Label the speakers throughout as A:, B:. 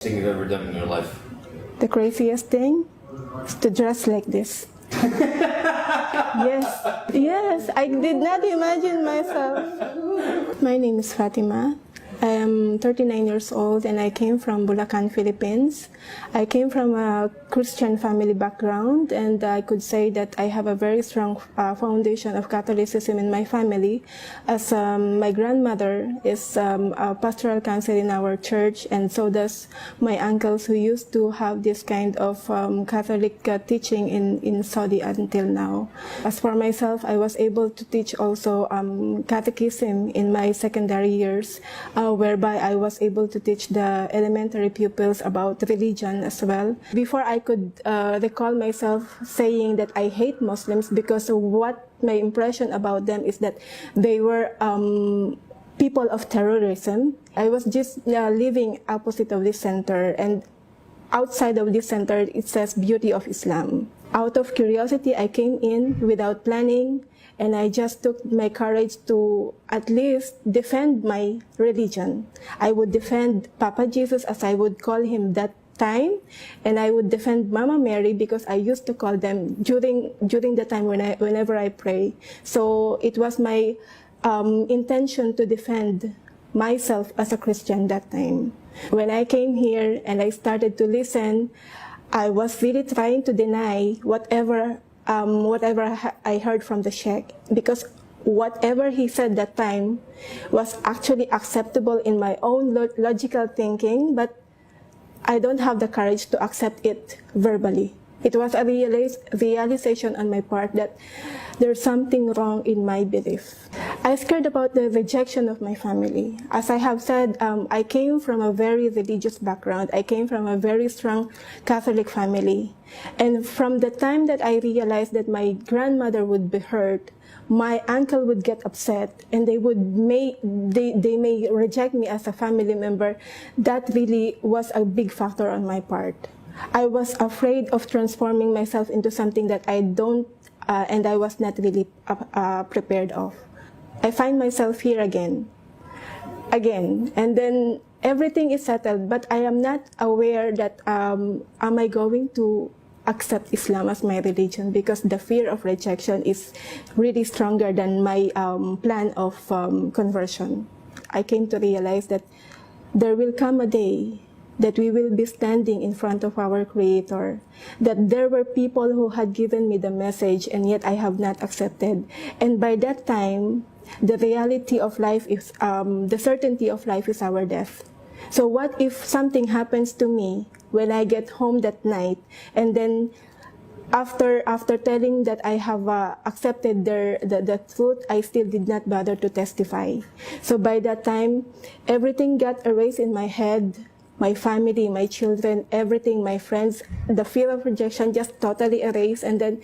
A: Thing you've ever done in your life?
B: The craziest thing is to dress like this. Yes, I did not imagine myself. My name is Fatima. I am 39 years old and I came from Bulacan, Philippines. I came from a Christian family background, and I could say that I have a very strong foundation of Catholicism in my family, as my grandmother is a pastoral counsel in our church, and so does my uncles who used to have this kind of Catholic teaching in Saudi until now. As for myself, I was able to teach also catechism in my secondary years, whereby I was able to teach the elementary pupils about religion as well. Before I could recall myself saying that I hate Muslims, because what my impression about them is that they were people of terrorism. I was just living opposite of this center, and outside of this center it says Beauty of Islam. Out of curiosity, I came in without planning, and I just took my courage to at least defend my religion. I would defend Papa Jesus, as I would call him that time, and I would defend Mama Mary, because I used to call them during the time whenever I pray. So it was my intention to defend myself as a Christian that time. When I came here and I started to listen, I was really trying to deny whatever I heard from the Sheikh, because whatever he said that time was actually acceptable in my own logical thinking, but I don't have the courage to accept it verbally. It was a realization on my part that there's something wrong in my belief. I scared about the rejection of my family. As I have said, I came from a very religious background. I came from a very strong Catholic family. And from the time that I realized that my grandmother would be hurt, my uncle would get upset, and they may reject me as a family member, that really was a big factor on my part. I was afraid of transforming myself into something that I don't, and I was not really prepared of. I find myself here again, and then everything is settled, but I am not aware that am I going to accept Islam as my religion, because the fear of rejection is really stronger than my plan of conversion. I came to realize that there will come a day that we will be standing in front of our Creator, that there were people who had given me the message and yet I have not accepted. And by that time, the reality of life is, the certainty of life is our death. So what if something happens to me when I get home that night, and then after telling that I have accepted the truth, I still did not bother to testify. So by that time, everything got erased in my head. My family, my children, everything, my friends, the fear of rejection just totally erased. And then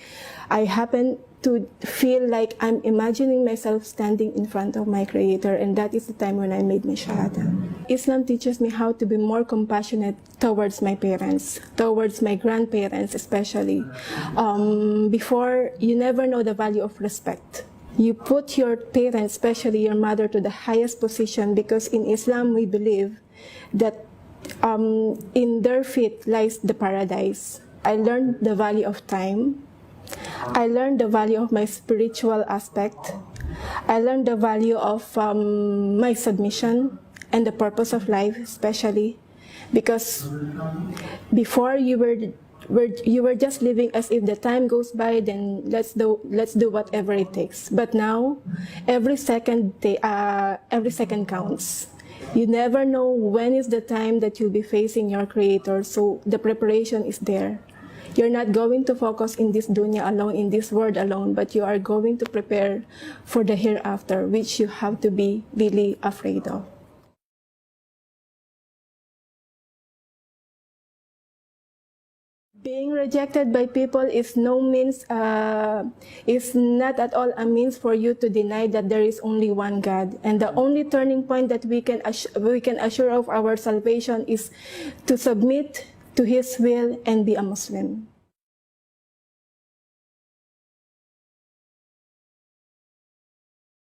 B: I happened to feel like I'm imagining myself standing in front of my Creator, and that is the time when I made my Shahada. Islam teaches me how to be more compassionate towards my parents, towards my grandparents especially. Before, you never know the value of respect. You put your parents, especially your mother, to the highest position, because in Islam we believe that in their feet lies the paradise. I learned the value of time. I learned the value of my spiritual aspect. I learned the value of my submission and the purpose of life, especially because before you were just living as if the time goes by, then let's do whatever it takes. But now, every second counts. You never know when is the time that you'll be facing your Creator, so the preparation is there. You're not going to focus in this dunya alone, in this world alone, but you are going to prepare for the hereafter, which you have to be really afraid of. Being rejected by people is not at all a means for you to deny that there is only one God. And the only turning point that we can assure of our salvation is to submit to His will and be a Muslim.